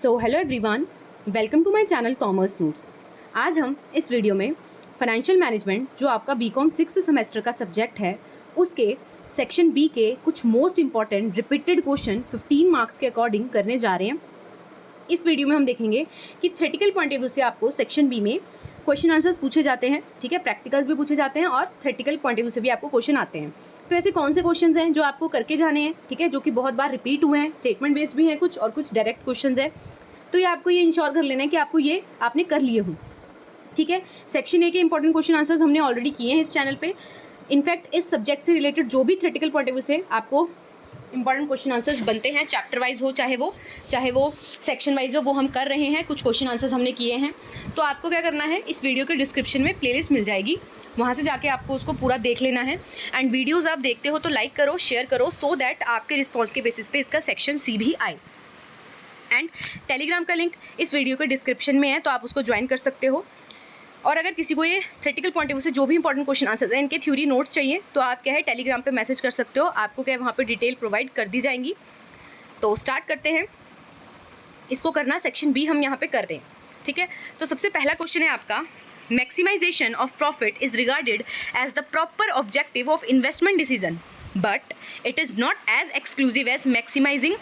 So hello everyone, welcome to my channel commerce notes. आज हम इस वीडियो में फाइनेंशियल मैनेजमेंट जो आपका बीकॉम 6th सेमेस्टर का सब्जेक्ट है उसके सेक्शन बी के कुछ most important repeated question 15 marks के अकॉर्डिंग करने जा रहे हैं। इस वीडियो में हम देखेंगे कि थ्योरेटिकल पॉइंट ऑफ व्यू से आपको सेक्शन बी में क्वेश्चन आंसर्स पूछे जाते हैं, ठीक है, प्रैक्टिकल्स भी पूछे जाते हैं और थ्योरेटिकल पॉइंट ऑफ व्यू से भी आपको क्वेश्चन आते हैं। तो ऐसे कौन से क्वेश्चंस हैं जो आपको करके जाने हैं, ठीक है, जो कि बहुत बार रिपीट हुए हैं, स्टेटमेंट बेस्ड भी हैं कुछ और कुछ डायरेक्ट क्वेश्चंस है। तो ये आपको ये इंश्योर कर लेना है कि आपको ये आपने कर लिए हों, ठीक है। सेक्शन ए के इंपॉर्टेंट क्वेश्चन आंसर्स हमने ऑलरेडी किए हैं इस चैनल पे। इनफैक्ट इस सब्जेक्ट से रिलेटेड जो भी थ्योरेटिकल पॉइंट ऑफ व्यू से आपको इंपॉर्टेंट क्वेश्चन आंसर्स बनते हैं, चैप्टर वाइज हो चाहे वो सेक्शन वाइज हो, वो हम कर रहे हैं। कुछ क्वेश्चन आंसर्स हमने किए हैं। तो आपको क्या करना है, इस वीडियो के डिस्क्रिप्शन में प्लेलिस्ट मिल जाएगी, वहाँ से जाके आपको उसको पूरा देख लेना है। एंड वीडियोज़ आप देखते हो तो लाइक करो, शेयर करो, सो दैट आपके रिस्पॉन्स के बेसिस पे इसका सेक्शन सी भी आए। एंड टेलीग्राम का लिंक इस वीडियो के डिस्क्रिप्शन में है, तो आप उसको ज्वाइन कर सकते हो। और अगर किसी को ये थ्योरेटिकल पॉइंट ऑफ व्यू से जो भी इंपॉर्टेंट क्वेश्चन आंसर्स हैं, इनके थ्योरी नोट्स चाहिए, तो आप क्या है टेलीग्राम पे मैसेज कर सकते हो, आपको क्या है वहाँ पे डिटेल प्रोवाइड कर दी जाएंगी। तो स्टार्ट करते हैं। इसको करना सेक्शन बी हम यहाँ पे कर रहे हैं, ठीक है। तो सबसे पहला क्वेश्चन है आपका, maximisation of profit is regarded as the proper objective of investment decision, but it is not as exclusive as maximising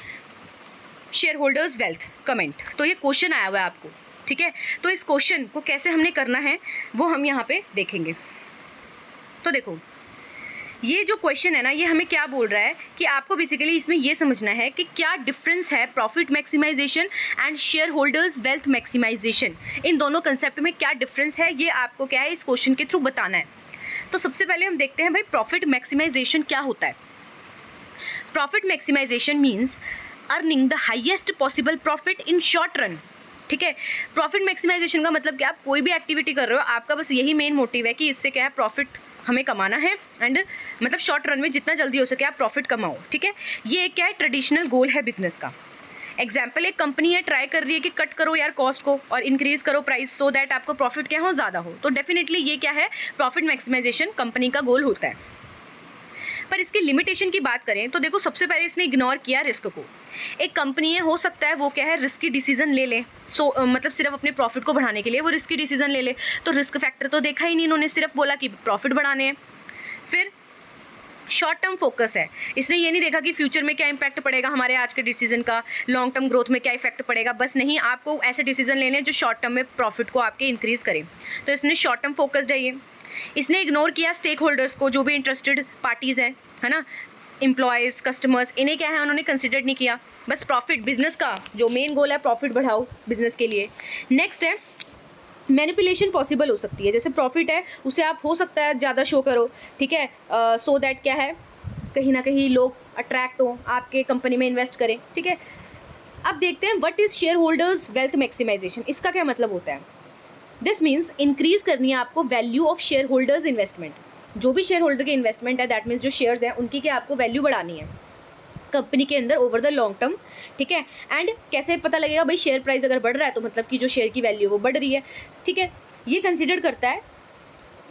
share holders wealth. Comment. तो ये क्वेश्चन आया हुआ है आपको, ठीक है। तो इस क्वेश्चन को कैसे हमने करना है वो हम यहाँ पे देखेंगे। तो देखो, ये जो क्वेश्चन है ना, ये हमें क्या बोल रहा है कि आपको बेसिकली इसमें ये समझना है कि क्या डिफरेंस है profit maximisation and share holders wealth maximisation. इन दोनों कंसेप्ट में क्या डिफरेंस है, ये आपको क्या है इस क्वेश्चन के थ्रू बताना है। तो सबसे पहले हम देखते हैं भाई प्रॉफिट मैक्सिमाइजेशन क्या होता है। Profit maximisation means earning the highest possible profit in short run, ठीक है। प्रॉफिट मैक्सिमाइजेशन का मतलब क्या, आप कोई भी एक्टिविटी कर रहे हो, आपका बस यही मेन मोटिव है कि इससे क्या है प्रॉफिट हमें कमाना है, एंड मतलब शॉर्ट रन में जितना जल्दी हो सके आप प्रॉफिट कमाओ, ठीक है। ये एक क्या है ट्रेडिशनल गोल है बिजनेस का। एग्जाम्पल, एक कंपनी है ट्राई कर रही है कि कट करो यार कॉस्ट को और इंक्रीज करो प्राइस, सो दैट आपको प्रॉफिट क्या हो, ज़्यादा हो। तो डेफिनेटली ये क्या है प्रॉफिट मैक्सिमाइजेशन कंपनी का गोल होता है। पर इसकी लिमिटेशन की बात करें तो देखो, सबसे पहले इसने इग्नोर किया रिस्क को। एक कंपनी है, हो सकता है वो क्या है रिस्की डिसीजन ले ले, मतलब सिर्फ अपने प्रॉफिट को बढ़ाने के लिए वो रिस्की डिसीजन ले ले। तो रिस्क फैक्टर तो देखा ही नहीं इन्होंने, सिर्फ बोला कि प्रॉफिट बढ़ाने हैं। फिर शॉर्ट टर्म फोकस है, इसने ये नहीं देखा कि फ्यूचर में क्या इंपैक्ट पड़ेगा हमारे आज के डिसीजन का, लॉन्ग टर्म ग्रोथ में क्या इफेक्ट पड़ेगा। बस नहीं, आपको ऐसे डिसीजन लेने हैं जो शॉर्ट टर्म में प्रॉफिट को आपके इंक्रीज करें। तो इसने शॉर्ट टर्म फोकस्ड है ये। इसने इग्नोर किया स्टेक होल्डर्स को, जो भी इंटरेस्टेड पार्टीज़ हैं, है ना, एम्प्लॉयज़, कस्टमर्स, इन्हें क्या है उन्होंने कंसिडर नहीं किया। बस प्रॉफिट, बिजनेस का जो मेन गोल है प्रॉफिट बढ़ाओ बिजनेस के लिए। नेक्स्ट है मैनिपुलेशन पॉसिबल हो सकती है, जैसे प्रॉफिट है उसे आप हो सकता है ज़्यादा शो करो, ठीक है, सो दैट क्या है कहीं ना कहीं लोग अट्रैक्ट हो आपके कंपनी में इन्वेस्ट करें, ठीक है। अब देखते हैं what is share holders wealth maximisation, इसका क्या मतलब होता है। दिस मीन्स इंक्रीज करनी है आपको value of share holders investment. जो भी शेयर होल्डर की इन्वेस्टमेंट है, दैट मीन्स जो शेयर्स हैं उनकी क्या आपको वैल्यू बढ़ानी है कंपनी के अंदर ओवर द लॉन्ग टर्म, ठीक है। एंड कैसे पता लगेगा भाई शेयर प्राइस अगर बढ़ रहा है तो मतलब कि जो शेयर की वैल्यू वो बढ़ रही है, ठीक है। ये कंसिडर करता है,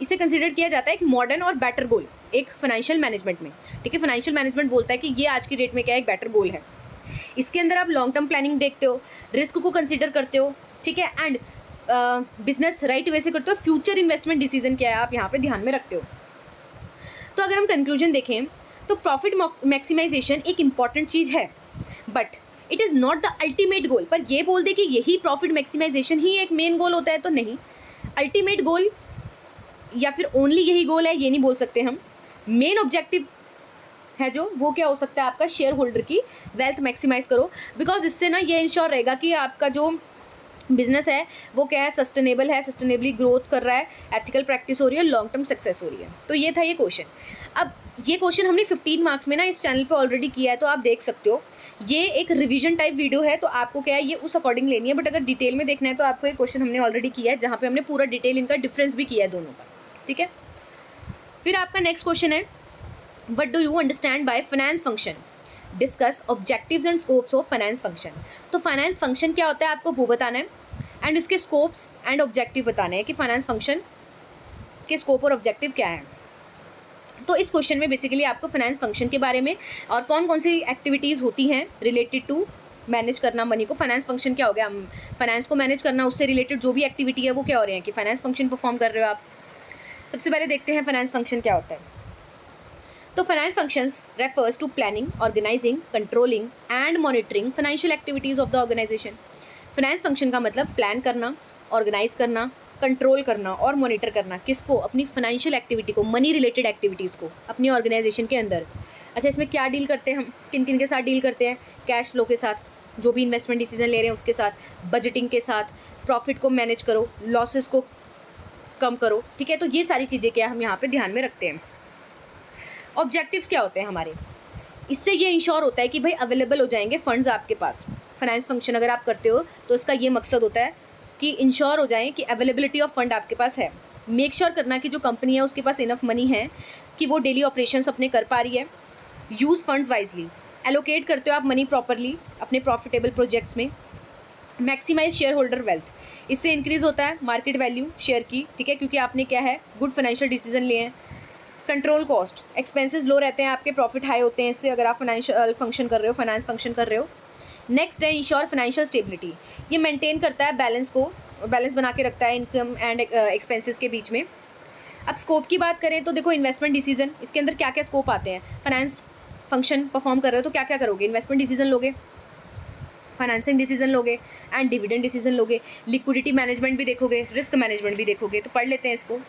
इसे कंसिडर किया जाता है एक मॉडर्न और बेटर गोल एक फाइनेंशियल मैनेजमेंट में, ठीक है। फाइनेंशियल मैनेजमेंट बोलता है कि ये आज की डेट में क्या एक बेटर गोल है। इसके अंदर आप लॉन्ग टर्म प्लानिंग देखते हो, रिस्क को कंसिडर करते हो, ठीक है, एंड बिजनेस राइट वे से करते हो। फ्यूचर इन्वेस्टमेंट डिसीजन क्या है आप यहाँ पे ध्यान में रखते हो। तो अगर हम कंक्लूजन देखें तो प्रॉफिट मैक्सिमाइजेशन एक इंपॉर्टेंट चीज़ है, but it is not the ultimate goal. पर ये बोल दे कि यही प्रॉफिट मैक्सिमाइजेशन ही एक मेन गोल होता है, तो नहीं। अल्टीमेट गोल या फिर ओनली यही गोल है ये नहीं बोल सकते हम। मेन ऑब्जेक्टिव है जो वो क्या हो सकता है आपका शेयर होल्डर की वेल्थ मैक्सिमाइज करो, बिकॉज इससे ना ये इंश्योर रहेगा कि आपका जो बिजनेस है वो क्या है सस्टेनेबल है, सस्टेनेबली ग्रोथ कर रहा है, एथिकल प्रैक्टिस हो रही है, लॉन्ग टर्म सक्सेस हो रही है। तो ये था ये क्वेश्चन। अब ये क्वेश्चन हमने 15 मार्क्स में ना इस चैनल पे ऑलरेडी किया है, तो आप देख सकते हो। ये एक रिवीजन टाइप वीडियो है, तो आपको क्या है ये उस अकॉर्डिंग लेनी है। बट अगर डिटेल में देखना है तो आपको ये क्वेश्चन हमने ऑलरेडी किया है, जहाँ पे हमने पूरा डिटेल इनका डिफरेंस भी किया है दोनों का, ठीक है। फिर आपका नेक्स्ट क्वेश्चन है, what do you understand by finance function, discuss objectives and scopes of finance function. तो फाइनेंस फंक्शन क्या होता है आपको वो बताना है, एंड उसके स्कोप्स एंड ऑब्जेक्टिव बताने हैं कि फाइनेंस फंक्शन के स्कोप और ऑब्जेक्टिव क्या है। तो इस क्वेश्चन में बेसिकली आपको फाइनेंस फंक्शन के बारे में और कौन कौन सी एक्टिविटीज़ होती हैं रिलेटेड टू मैनेज करना मनी को, फाइनेंस फंक्शन क्या हो गया, फाइनेंस को मैनेज करना, उससे रिलेटेड जो भी एक्टिविटी है वो क्या हो रहे हैं कि फाइनेंस फंक्शन परफॉर्म कर रहे हो आप। सबसे पहले देखते हैं फाइनेंस फंक्शन क्या होता है। तो finance functions refers to planning, organising, controlling and monitoring financial activities of the organisation. Finance function का मतलब प्लान करना, ऑर्गेनाइज करना, कंट्रोल करना और मॉनिटर करना, किसको, अपनी फाइनेंशियल एक्टिविटी को, मनी रिलेटेड एक्टिविटीज़ को अपनी ऑर्गेनाइजेशन के अंदर। अच्छा, इसमें क्या डील करते हैं हम, किन किन के साथ डील करते हैं, कैश फ्लो के साथ, जो भी इन्वेस्टमेंट डिसीजन ले रहे हैं उसके साथ, बजटिंग के साथ, प्रॉफिट को मैनेज करो, लॉसेस को कम करो, ठीक है। तो ये सारी चीज़ें क्या हम यहाँ पे ध्यान में रखते हैं। ऑब्जेक्टिव्स क्या होते हैं हमारे, इससे ये इंश्योर होता है कि भाई अवेलेबल हो जाएंगे फंड्स आपके पास। फाइनेंस फंक्शन अगर आप करते हो तो इसका ये मकसद होता है कि इंश्योर हो जाए कि अवेलेबिलिटी ऑफ फंड आपके पास है। मेक श्योर करना कि जो कंपनी है उसके पास इनफ मनी है कि वो डेली ऑपरेशंस अपने कर पा रही है। यूज़ फंड्स वाइजली, एलोकेट करते हो आप मनी प्रॉपरली अपने प्रॉफिटेबल प्रोजेक्ट्स में। मैक्सिमाइज शेयर होल्डर वेल्थ, इससे इंक्रीज़ होता है मार्केट वैल्यू शेयर की, ठीक है, क्योंकि आपने क्या है गुड फाइनेंशियल डिसीजन लिए हैं। कंट्रोल कॉस्ट, एक्सपेंसेस लो रहते हैं आपके, प्रॉफिट हाई होते हैं इससे अगर आप फाइनेंशियल फंक्शन कर रहे हो, फाइनेंस फंक्शन कर रहे हो। नेक्स्ट है इंश्योर फाइनेंशियल स्टेबिलिटी, ये मेंटेन करता है बैलेंस बना के रखता है इनकम एंड एक्सपेंसेस के बीच में। अब स्कोप की बात करें तो देखो इन्वेस्टमेंट डिसीजन, इसके अंदर क्या क्या स्कोप आते हैं। फाइनेंस फंक्शन परफॉर्म कर रहे हो तो क्या क्या करोगे, इन्वेस्टमेंट डिसीजन लोगे, फाइनेंसिंग डिसीजन लोगे एंड डिविडेंड डिसीजन लोगे, लिक्विडिटी मैनेजमेंट भी देखोगे, रिस्क मैनेजमेंट भी देखोगे। तो पढ़ लेते हैं इसको।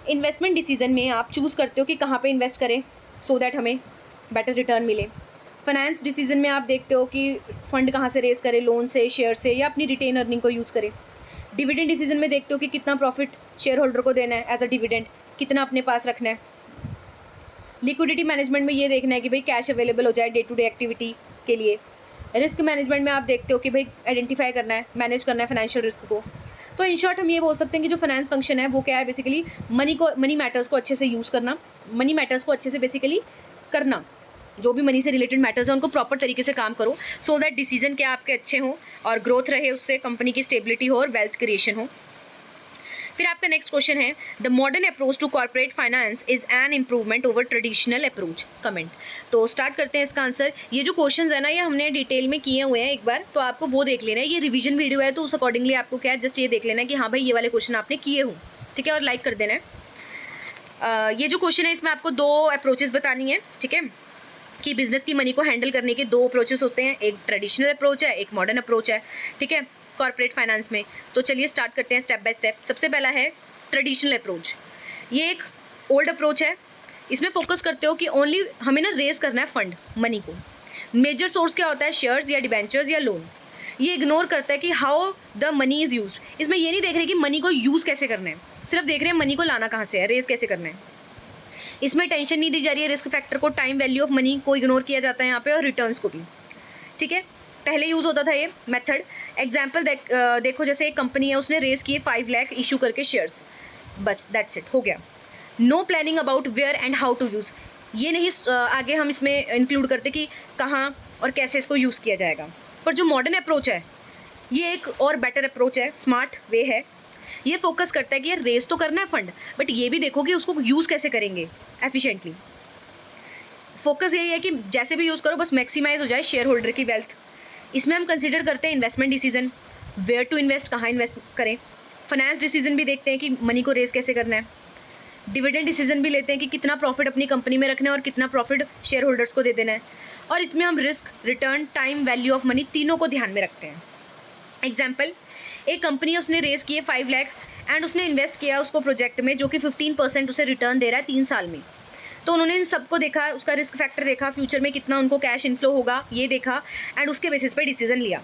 इन्वेस्टमेंट डिसीजन में आप चूज़ करते हो कि कहाँ पे इन्वेस्ट करें सो दैट हमें बेटर रिटर्न मिले। फाइनेंस डिसीजन में आप देखते हो कि फंड कहाँ से रेस करें, लोन से, शेयर से या अपनी रिटेन अर्निंग को यूज़ करें। डिविडेंड डिसीजन में देखते हो कि कितना प्रॉफिट शेयर होल्डर को देना है एज अ डिविडेंड, कितना अपने पास रखना है। लिक्विडिटी मैनेजमेंट में ये देखना है कि भाई कैश अवेलेबल हो जाए डे टू डे एक्टिविटी के लिए। रिस्क मैनेजमेंट में आप देखते हो कि भाई आइडेंटिफाई करना है, मैनेज करना है फाइनेंशियल रिस्क को। तो इन शॉर्ट हम ये बोल सकते हैं कि जो फाइनेंस फंक्शन है वो क्या है, बेसिकली मनी मैटर्स को अच्छे से यूज़ करना, मनी मैटर्स को अच्छे से बेसिकली करना, जो भी मनी से रिलेटेड मैटर्स हैं उनको प्रॉपर तरीके से काम करो सो दैट डिसीजन क्या आपके अच्छे हों और ग्रोथ रहे, उससे कंपनी की स्टेबिलिटी हो और वेल्थ क्रिएशन हो। फिर आपका नेक्स्ट क्वेश्चन है, the modern approach to corporate finance is an improvement over traditional approach, comment. तो स्टार्ट करते हैं इसका आंसर। ये जो क्वेश्चन है ना ये हमने डिटेल में किए हुए हैं एक बार, तो आपको वो देख लेना है, ये रिवीजन वीडियो है तो उस अकॉर्डिंगली आपको क्या है जस्ट ये देख लेना है कि हाँ भाई ये वाले क्वेश्चन आपने किए हो, ठीक है, और लाइक कर देना है। ये जो क्वेश्चन है इसमें आपको दो अप्रोचेस बतानी है, ठीक है, कि बिजनेस की मनी को हैंडल करने के दो अप्रोचेस होते हैं, एक ट्रेडिशनल अप्रोच है, एक मॉडर्न अप्रोच है, ठीक है, कॉर्पोरेट फाइनेंस में। तो चलिए स्टार्ट करते हैं स्टेप बाय स्टेप। सबसे पहला है ट्रेडिशनल अप्रोच। ये एक ओल्ड अप्रोच है, इसमें फोकस करते हो कि ओनली हमें ना रेस करना है फंड, मनी को। मेजर सोर्स क्या होता है, शेयर्स या डिबेंचर्स या लोन। ये इग्नोर करता है कि how the money is used, इसमें ये नहीं देख रहे कि मनी को यूज़ कैसे करना है, सिर्फ देख रहे हैं मनी को लाना कहाँ से है, रेस कैसे करना है। इसमें टेंशन नहीं दी जा रही है रिस्क फैक्टर को, टाइम वैल्यू ऑफ मनी को इग्नोर किया जाता है यहाँ पे और रिटर्न्स को भी, ठीक है। पहले यूज़ होता था ये मेथड। एग्जाम्पल देखो, जैसे एक कंपनी है उसने रेस किए 5 लाख इशू करके शेयर्स, बस दैट्स इट, हो गया। No planning about where and how to use, ये नहीं आगे हम इसमें इंक्लूड करते कि कहाँ और कैसे इसको यूज़ किया जाएगा। पर जो मॉडर्न अप्रोच है ये एक और बेटर अप्रोच है, स्मार्ट वे है। ये फोकस करता है कि यार रेस तो करना है फंड, बट ये भी देखो कि उसको यूज़ कैसे करेंगे एफिशिएंटली। फोकस यही है कि जैसे भी यूज़ करो बस मैक्सिमाइज हो जाए शेयर होल्डर की वेल्थ। इसमें हम कंसिडर करते हैं investment decision, where to invest, कहाँ इन्वेस्ट करें। फाइनेंस डिसीजन भी देखते हैं कि मनी को रेस कैसे करना है। डिविडेंड डिसीजन भी लेते हैं कि कितना प्रॉफिट अपनी कंपनी में रखना है और कितना प्रॉफिट शेयर होल्डर्स को दे देना है। और इसमें हम risk, return, time value of money तीनों को ध्यान में रखते हैं। एग्जाम्पल, एक कंपनी है उसने रेस किए 5 लाख एंड उसने इन्वेस्ट किया उसको प्रोजेक्ट में जो कि 15% उसे रिटर्न दे रहा है 3 साल में। तो उन्होंने इन सबको देखा, उसका रिस्क फैक्टर देखा, फ्यूचर में कितना उनको कैश इनफ्लो होगा ये देखा एंड उसके बेसिस पर डिसीजन लिया।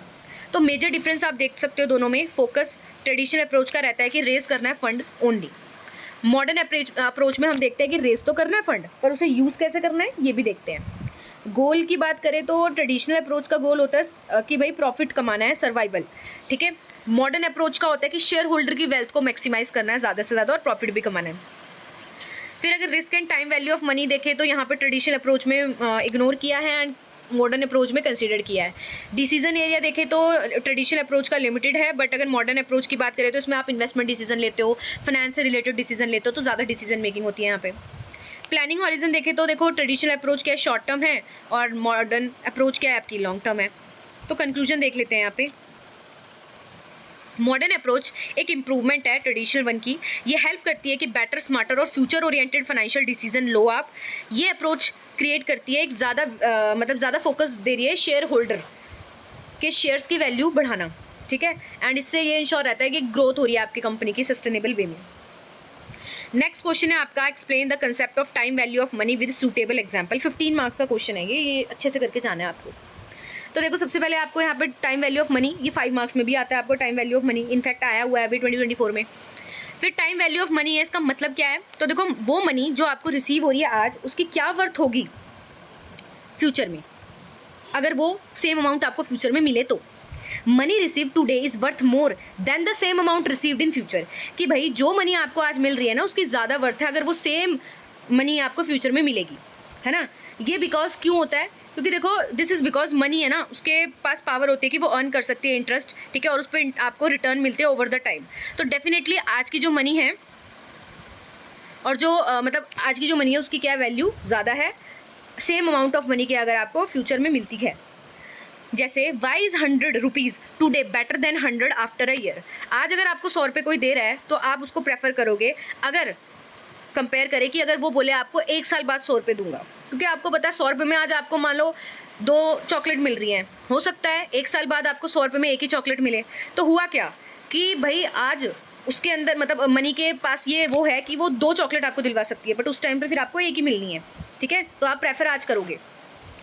तो मेजर डिफरेंस आप देख सकते हो दोनों में। फोकस ट्रेडिशनल अप्रोच का रहता है कि रेस करना है फंड ओनली। मॉडर्न अप्रोच में हम देखते हैं कि रेस तो करना है फंड पर उसे यूज़ कैसे करना है ये भी देखते हैं। गोल की बात करें तो ट्रेडिशनल अप्रोच का गोल होता है कि भाई प्रॉफिट कमाना है, सर्वाइवल, ठीक है। मॉडर्न अप्रोच का होता है कि शेयर होल्डर की वेल्थ को मैक्सिमाइज करना है ज़्यादा से ज़्यादा और प्रॉफिट भी कमाना है। फिर अगर risk and time value of money देखें तो यहाँ पे ट्रेडिशनल अप्रोच में इग्नोर किया है एंड मॉडर्न अप्रोच में कंसीडर किया है। डिसीजन एरिया देखें तो ट्रेडिशनल अप्रोच का लिमिटेड है, बट अगर मॉडर्न अप्रोच की बात करें तो इसमें आप इन्वेस्टमेंट डिसीजन लेते हो, फाइनेंस से रिलेटेड डिसीजन लेते हो, तो ज़्यादा डिसीजन मेकिंग होती है यहाँ पे। प्लानिंग हॉरिजन देखें तो देखो ट्रेडिशनल अप्रोच क्या है, शॉर्ट टर्म है और मॉडर्न अप्रोच क्या है, आपकी लॉन्ग टर्म है। तो कंक्लूजन देख लेते हैं यहाँ पे। मॉडर्न अप्रोच एक इम्प्रूवमेंट है ट्रेडिशनल वन की। ये हेल्प करती है कि बेटर, स्मार्टर और फ्यूचर ओरिएंटेड फाइनेंशियल डिसीजन लो आप। ये अप्रोच क्रिएट करती है एक ज़्यादा फोकस दे रही है शेयर होल्डर के शेयर्स की वैल्यू बढ़ाना, ठीक है। एंड इससे ये इंश्योर रहता है कि ग्रोथ हो रही है आपकी कंपनी की सस्टेनेबल वे में। नेक्स्ट क्वेश्चन है आपका, explain the concept of time value of money with suitable example. 15 marks का क्वेश्चन है ये अच्छे से करके जाना है आपको। तो देखो सबसे पहले आपको यहाँ पे टाइम वैल्यू ऑफ मनी, ये 5 मार्क्स में भी आता है आपको time value of money, in fact आया हुआ है अभी 2024 में। फिर टाइम वैल्यू ऑफ मनी है, इसका मतलब क्या है? तो देखो वो मनी जो आपको रिसीव हो रही है आज, उसकी क्या वर्थ होगी फ्यूचर में, अगर वो सेम अमाउंट आपको फ्यूचर में मिले तो। Money receive today is worth more than the same amount received in future, कि भाई जो मनी आपको आज मिल रही है ना उसकी ज़्यादा वर्थ है अगर वो सेम मनी आपको फ्यूचर में मिलेगी, है ना। ये बिकॉज क्यों होता है? क्योंकि देखो दिस इज़ बिकॉज मनी है ना, उसके पास पावर होती है कि वो अर्न कर सकती है इंटरेस्ट, ठीक है, और उस पर आपको रिटर्न मिलते हैं ओवर द टाइम। तो डेफिनेटली आज की जो मनी है और जो आज की जो मनी है उसकी क्या वैल्यू ज़्यादा है सेम अमाउंट ऑफ मनी के अगर आपको फ्यूचर में मिलती है। जैसे why is 100 rupees today better than 100 after a year. आज अगर आपको 100 रुपये कोई दे रहा है तो आप उसको प्रेफर करोगे अगर कंपेयर करें कि अगर वो बोले आपको 1 साल बाद 100 रुपये दूंगा, क्योंकि आपको पता है 100 रुपये में आज आपको मान लो 2 चॉकलेट मिल रही हैं, हो सकता है 1 साल बाद आपको 100 रुपये में एक ही चॉकलेट मिले। तो हुआ क्या कि भाई आज उसके अंदर मनी के पास ये वो है कि वो 2 चॉकलेट आपको दिलवा सकती है, बट उस टाइम पे फिर आपको एक ही मिलनी है, ठीक है। तो आप प्रेफर आज करोगे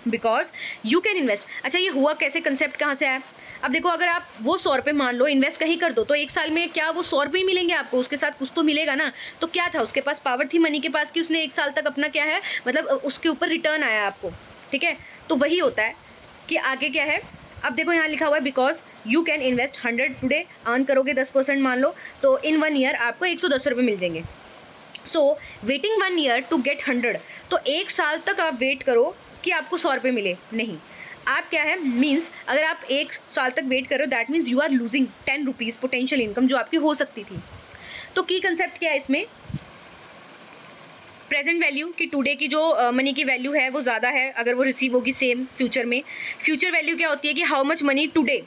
बिकॉज यू कैन इन्वेस्ट। अच्छा ये हुआ कैसे, कंसेप्ट कहाँ से आया? अब देखो अगर आप वो 100 रुपये मान लो इन्वेस्ट कहीं कर दो तो 1 साल में क्या वो 100 रुपये ही मिलेंगे आपको, उसके साथ कुछ तो मिलेगा ना। तो क्या था, उसके पास पावर थी मनी के पास कि उसने 1 साल तक अपना क्या है उसके ऊपर रिटर्न आया आपको, ठीक है। तो वही होता है कि आगे क्या है। अब देखो यहाँ लिखा हुआ है because you can invest 100 today, earn करोगे 10% मान लो, तो इन 1 ईयर आपको 110 रुपये मिल जाएंगे। So waiting 1 year to get 100, तो 1 साल तक आप वेट करो कि आपको 100 रुपये मिले, नहीं। आप क्या है मीन्स अगर आप 1 साल तक वेट करो that means you are losing 10 rupees potential income जो आपकी हो सकती थी। तो की कंसेप्ट क्या है इसमें? प्रेजेंट वैल्यू की टुडे की जो मनी की वैल्यू है वो ज़्यादा है अगर वो रिसीव होगी सेम फ्यूचर में। फ्यूचर वैल्यू क्या होती है कि हाउ मच मनी टुडे,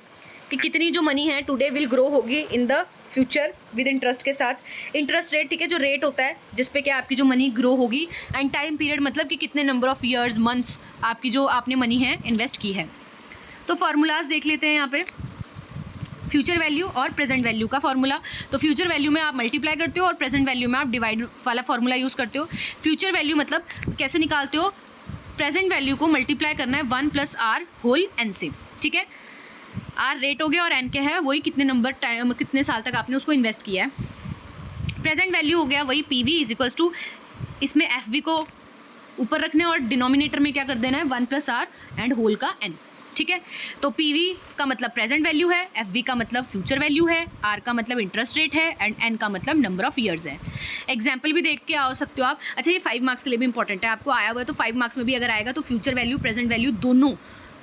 कि कितनी जो मनी है टुडे विल ग्रो होगी in the future with interest के साथ। इंटरेस्ट रेट, ठीक है, जो रेट होता है जिस पे क्या आपकी जो मनी ग्रो होगी। एंड टाइम पीरियड मतलब कि कितने नंबर ऑफ ईयर्स मंथ्स आपकी जो आपने मनी है इन्वेस्ट की है। तो फार्मूलाज देख लेते हैं यहाँ पे, फ्यूचर वैल्यू और प्रेजेंट वैल्यू का फार्मूला। तो फ्यूचर वैल्यू में आप मल्टीप्लाई करते हो और प्रेजेंट वैल्यू में आप डिवाइड वाला फार्मूला यूज़ करते हो। फ्यूचर वैल्यू मतलब कैसे निकालते हो? प्रेजेंट वैल्यू को मल्टीप्लाई करना है 1 + r होल n से, ठीक है। आर रेट हो गया और एन क्या है वही कितने नंबर टाइम कितने साल तक आपने उसको इन्वेस्ट किया है। प्रेजेंट वैल्यू हो गया वही P V is equals to, इसमें एफ वी को ऊपर रखने और डिनोमिनेटर में क्या कर देना है 1 + r एंड होल का n, ठीक है। तो पी वी का मतलब प्रेजेंट वैल्यू है, एफ वी का मतलब फ्यूचर वैल्यू है, आर का मतलब इंटरेस्ट रेट है एंड एन का मतलब नंबर ऑफ ईयर्स है। एग्जाम्पल भी देख के आ सकते हो आप। अच्छा ये 5 मार्क्स के लिए भी इंपॉर्टेंट है, आपको आया हुआ है तो 5 मार्क्स में भी अगर आएगा तो फ्यूचर वैल्यू प्रेजेंट वैल्यू दोनों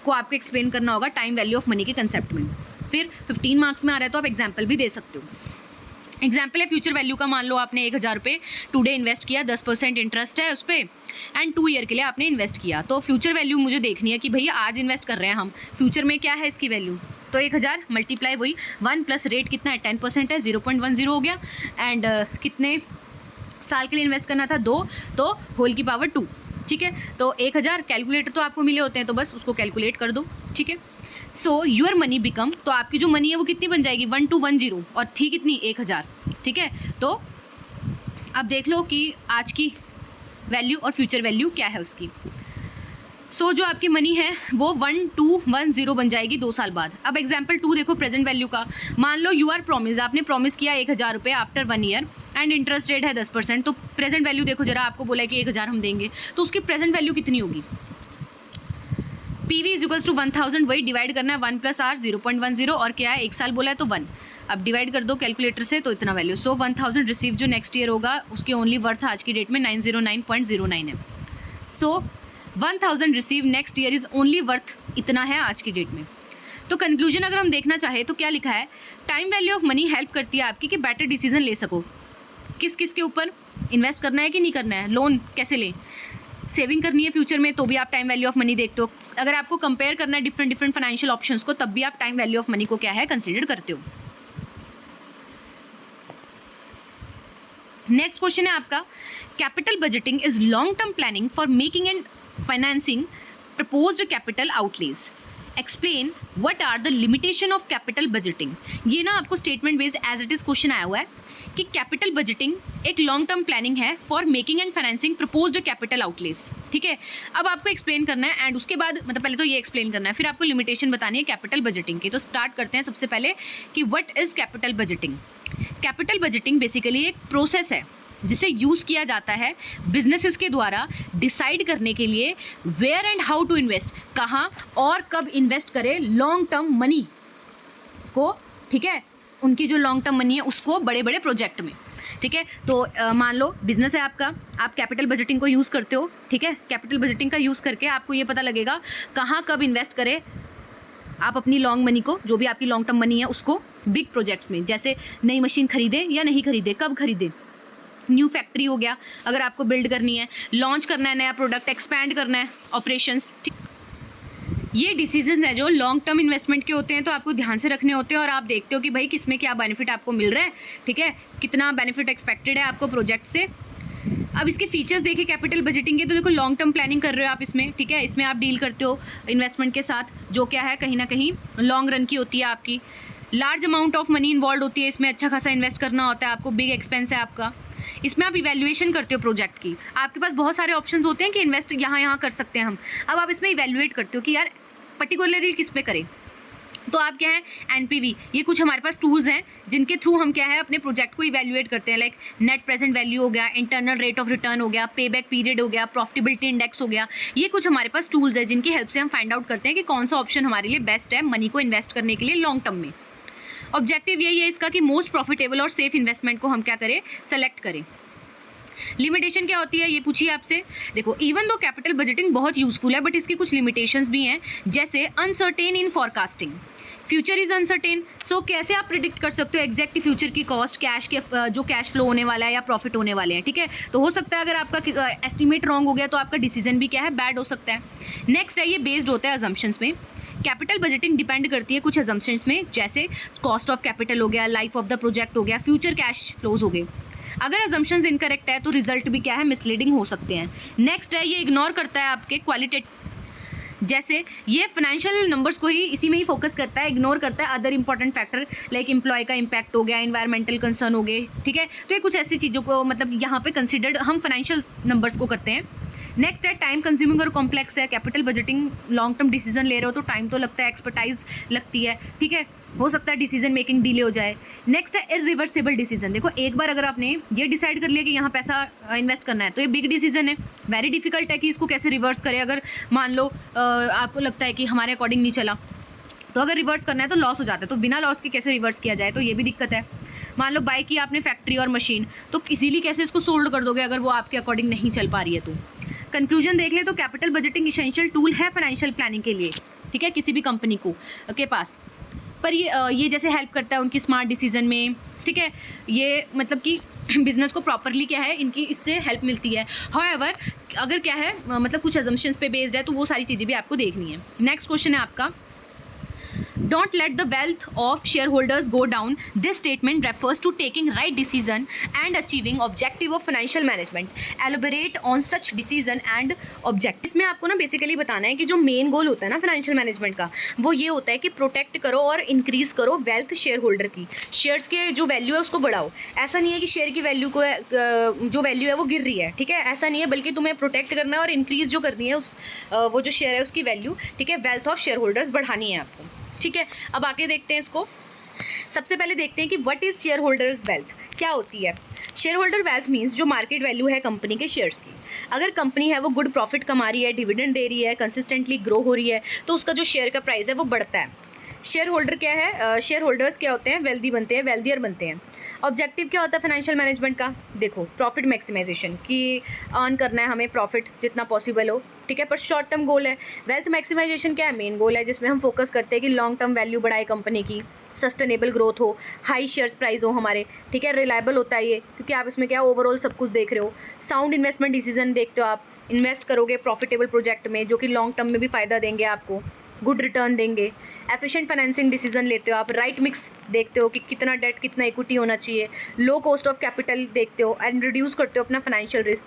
को आपको एक्सप्लेन करना होगा टाइम वैल्यू ऑफ मनी के कंसेप्ट में। फिर 15 मार्क्स में आ रहा है तो आप एग्जाम्पल भी दे सकते हो। एग्जाम्पल है फ्यूचर वैल्यू का, मान लो आपने 1000 रुपये टुडे इन्वेस्ट किया, 10% इंटरेस्ट है उस पर एंड 2 ईयर के लिए आपने इन्वेस्ट किया। तो फ्यूचर वैल्यू मुझे देखनी है कि भैया आज इन्वेस्ट कर रहे हैं हम, फ्यूचर में क्या है इसकी वैल्यू। तो 1000 मल्टीप्लाई वही 1 + रेट कितना है 10% है 0.10 हो गया एंड कितने साल के लिए इन्वेस्ट करना था 2, तो होल की पावर 2, ठीक है। तो 1000 कैलकुलेटर तो आपको मिले होते हैं तो बस उसको कैलकुलेट कर दो, ठीक है। सो योर मनी बिकम, तो आपकी जो मनी है वो कितनी बन जाएगी 1210 और थी कितनी 1000, ठीक है। तो अब देख लो कि आज की वैल्यू और फ्यूचर वैल्यू क्या है उसकी। सो जो आपकी मनी है वो 1210 बन जाएगी 2 साल बाद। अब एग्जाम्पल 2 देखो प्रेजेंट वैल्यू का, मान लो यू आर प्रॉमिस, आपने प्रॉमिस किया 1000 रुपये after 1 year and interest rate है 10%। तो प्रेजेंट वैल्यू देखो जरा, आपको बोला है कि 1000 हम देंगे तो उसकी प्रेजेंट वैल्यू कितनी होगी? P V is equals to 1000, वही डिवाइड करना है 1 + r 0.10 और क्या है 1 साल बोला है तो 1। अब डिवाइड कर दो कैलकुलेटर से तो इतना वैल्यू। सो 1000 रिसीव जो नेक्स्ट ईयर होगा उसकी ओनली वर्थ आज की डेट में 909.09 है। सो 1000 receive next year is only worth इतना है आज की डेट में। तो कंक्लूजन अगर हम देखना चाहें तो क्या लिखा है, time value of money help करती है आपकी कि बेटर डिसीजन ले सको। किस किस के ऊपर इन्वेस्ट करना है कि नहीं करना है, लोन कैसे लें, सेविंग करनी है फ्यूचर में तो भी आप टाइम वैल्यू ऑफ मनी देखते हो, अगर आपको कंपेयर करना है डिफरेंट डिफरेंट फाइनेंशियल ऑप्शंस को तब भी आप टाइम वैल्यू ऑफ मनी को क्या है कंसिडर करते हो। नेक्स्ट क्वेश्चन है आपका, capital budgeting is long term planning for making and financing proposed capital outlay, explain what are the limitation of capital budgeting. ये ना आपको statement based as it is question आया हुआ है कि कैपिटल बजटिंग एक लॉन्ग टर्म प्लानिंग है for making and financing proposed capital outlay. ठीक है, अब आपको एक्सप्लेन करना है एंड उसके बाद मतलब पहले तो ये एक्सप्लेन करना है, फिर आपको लिमिटेशन बतानी है कैपिटल बजटिंग की। तो स्टार्ट करते हैं सबसे पहले कि what is capital budgeting. Capital budgeting basically एक प्रोसेस है जिसे यूज़ किया जाता है बिजनेसेस के द्वारा डिसाइड करने के लिए where and how to invest, कहाँ और कब इन्वेस्ट करें लॉन्ग टर्म मनी को। ठीक है, उनकी जो लॉन्ग टर्म मनी है उसको बड़े बड़े प्रोजेक्ट में। ठीक है, तो मान लो बिजनेस है आपका, आप कैपिटल बजटिंग को यूज़ करते हो। ठीक है, कैपिटल बजटिंग का यूज़ करके आपको ये पता लगेगा कहाँ कब इन्वेस्ट करें आप अपनी लॉन्ग मनी को, जो भी आपकी लॉन्ग टर्म मनी है उसको बिग प्रोजेक्ट्स में, जैसे नई मशीन खरीदें या नहीं खरीदें, कब खरीदें, न्यू फैक्ट्री हो गया अगर आपको बिल्ड करनी है, लॉन्च करना है नया प्रोडक्ट, एक्सपैंड करना है ऑपरेशंस। ये डिसीजंस हैं जो लॉन्ग टर्म इन्वेस्टमेंट के होते हैं, तो आपको ध्यान से रखने होते हैं और आप देखते हो कि भाई किसमें क्या बेनिफिट आपको मिल रहा है। ठीक है, कितना बेनिफिट एक्सपेक्टेड है आपको प्रोजेक्ट से। अब इसके फीचर्स देखिए कैपिटल बजटिंग के, तो देखो लॉन्ग टर्म प्लानिंग कर रहे हो आप इसमें। ठीक है, इसमें आप डील करते हो इन्वेस्टमेंट के साथ जो क्या है कहीं ना कहीं लॉन्ग रन की होती है आपकी, large amount of money involve होती है इसमें, अच्छा खासा इन्वेस्ट करना होता है आपको, बिग एक्सपेंस है आपका। इसमें आप इवैल्यूएशन करते हो प्रोजेक्ट की, आपके पास बहुत सारे ऑप्शंस होते हैं कि इन्वेस्ट यहाँ कर सकते हैं हम। अब आप इसमें इवैल्यूएट करते हो कि यार पर्टिकुलरली किस पे करें, तो आप क्या है एनपीवी, ये कुछ हमारे पास टूल्स हैं जिनके थ्रू हम क्या है अपने प्रोजेक्ट को इवैल्यूएट करते हैं। लाइक नेट प्रेजेंट वैल्यू हो गया, इंटरनल रेट ऑफ रिटर्न हो गया, पे बैक पीरियड हो गया, प्रॉफिटेबिलिटी इंडेक्स हो गया। ये कुछ हमारे पास टूल्स हैं जिनकी हेल्प से हम फाइंड आउट करते हैं कि कौन सा ऑप्शन हमारे लिए बेस्ट है मनी को इन्वेस्ट करने के लिए लॉन्ग टर्म में। ऑब्जेक्टिव यही है इसका कि मोस्ट प्रॉफिटेबल और सेफ इन्वेस्टमेंट को हम क्या करें, सेलेक्ट करें। लिमिटेशन क्या होती है ये पूछिए आपसे। देखो इवन दो कैपिटल बजटिंग बहुत यूजफुल है बट इसकी कुछ लिमिटेशंस भी हैं, जैसे uncertain in forecasting, future is uncertain. So कैसे आप प्रिडिक्ट कर सकते हो एग्जैक्ट फ्यूचर की कॉस्ट, कैश के जो कैश फ्लो होने वाला है या प्रॉफिट होने वाले हैं। ठीक है, तो हो सकता है अगर आपका एस्टिमेट रॉन्ग हो गया तो आपका डिसीजन भी क्या है बैड हो सकता है। नेक्स्ट है ये बेस्ड होता है अजम्पशंस में। कैपिटल बजटिंग डिपेंड करती है कुछ अजम्पशंस में, जैसे कॉस्ट ऑफ कैपिटल हो गया, लाइफ ऑफ द प्रोजेक्ट हो गया, फ्यूचर कैश फ्लोज हो गए। अगर अजम्पशंस इनकरेक्ट है तो रिजल्ट भी क्या है मिसलीडिंग हो सकते हैं। नेक्स्ट है ये इग्नोर करता है आपके क्वालिटेटिव, जैसे ये फाइनेंशियल नंबर्स को ही इसी में ही फोकस करता है, इग्नोर करता है other important factor like employ का इम्पैक्ट हो गया, एनवायरमेंटल कंसर्न हो गए। ठीक है, तो ये कुछ ऐसी चीज़ों को मतलब यहाँ पे कंसिडर्ड हम फाइनेंशियल नंबर्स को करते हैं। नेक्स्ट है टाइम कंज्यूमिंग और कॉम्प्लेक्स है। Capital budgeting long term decision ले रहे हो तो टाइम तो लगता है, एक्सपर्टाइज लगती है। ठीक है, हो सकता है डिसीजन मेकिंग डिले हो जाए। नेक्स्ट है इरिवर्सिबल डिसीजन। देखो एक बार अगर आपने ये डिसाइड कर लिया कि यहाँ पैसा इन्वेस्ट करना है तो ये बिग डिसीजन है, वेरी डिफिकल्ट है कि इसको कैसे रिवर्स करें। अगर मान लो आपको लगता है कि हमारे अकॉर्डिंग नहीं चला, तो अगर रिवर्स करना है तो लॉस हो जाता है, तो बिना लॉस के कैसे रिवर्स किया जाए, तो ये भी दिक्कत है। मान लो बाय की आपने फैक्ट्री और मशीन, तो इजीली कैसे इसको सोल्ड कर दोगे अगर वो आपके अकॉर्डिंग नहीं चल पा रही है। तो कंक्लूजन देख ले तो कैपिटल बजटिंग इसेंशियल टूल है फाइनेंशियल प्लानिंग के लिए। ठीक है, किसी भी कंपनी को के पास, पर ये जैसे हेल्प करता है उनकी स्मार्ट डिसीजन में। ठीक है, ये मतलब कि बिजनेस को प्रॉपरली क्या है इनकी इससे हेल्प मिलती है। हाउएवर अगर क्या है मतलब कुछ अजम्पशंस पे बेस्ड है तो वो सारी चीज़ें भी आपको देखनी है। नेक्स्ट क्वेश्चन है आपका, Don't let the wealth of shareholders go down. This statement refers to taking right decision and achieving objective of financial management. Elaborate on such decision and objective. इसमें आपको ना बेसिकली बताना है कि जो मेन गोल होता है ना फाइनेंशियल मैनेजमेंट का, वो ये होता है कि प्रोटेक्ट करो और इंक्रीज करो वेल्थ शेयर होल्डर की। शेयर्स के जो वैल्यू है उसको बढ़ाओ। ऐसा नहीं है कि शेयर की वैल्यू को जो वैल्यू है वो गिर रही है। ठीक है, ऐसा नहीं है, बल्कि तुम्हें प्रोटेक्ट करना है और इंक्रीज जो करनी है उस वो जो शेयर है उसकी वैल्यू। ठीक है, वेल्थ ऑफ शेयर होल्डर्स बढ़ानी है आपको। ठीक है, अब आगे देखते हैं इसको। सबसे पहले देखते हैं कि what is share holders wealth, क्या होती है। शेयर होल्डर वेल्थ मीन्स जो मार्केट वैल्यू है कंपनी के शेयर्स की। अगर कंपनी है वो गुड प्रॉफिट कमा रही है, डिविडेंड दे रही है, कंसिस्टेंटली ग्रो हो रही है, तो उसका जो शेयर का प्राइस है वो बढ़ता है। शेयर होल्डर क्या है, शेयर होल्डर्स क्या होते हैं, वेल्दी बनते हैं, वेल्दियर बनते हैं। ऑब्जेक्टिव क्या होता है फाइनेंशियल मैनेजमेंट का, देखो प्रॉफिट मैक्सिमाइजेशन की अर्न करना है हमें प्रॉफिट जितना पॉसिबल हो। ठीक है, पर शॉर्ट टर्म गोल है। वेल्थ मैक्सिमाइजेशन क्या है, मेन गोल है जिसमें हम फोकस करते हैं कि लॉन्ग टर्म वैल्यू बढ़ाए कंपनी की, सस्टेनेबल ग्रोथ हो, हाई शेयर्स प्राइस हो हमारे। ठीक है, रिलायबल होता है ये क्योंकि आप इसमें क्या ओवरऑल सब कुछ देख रहे हो। साउंड इन्वेस्टमेंट डिसीजन देखते हो आप, इन्वेस्ट करोगे प्रॉफिटेबल प्रोजेक्ट में जो कि लॉन्ग टर्म में भी फ़ायदा देंगे आपको, गुड रिटर्न देंगे। एफिशिएंट फाइनेंसिंग डिसीजन लेते हो आप, राइट मिक्स देखते हो कि कितना डेट कितना इक्विटी होना चाहिए, लो कॉस्ट ऑफ कैपिटल देखते हो एंड रिड्यूस करते हो अपना financial risk.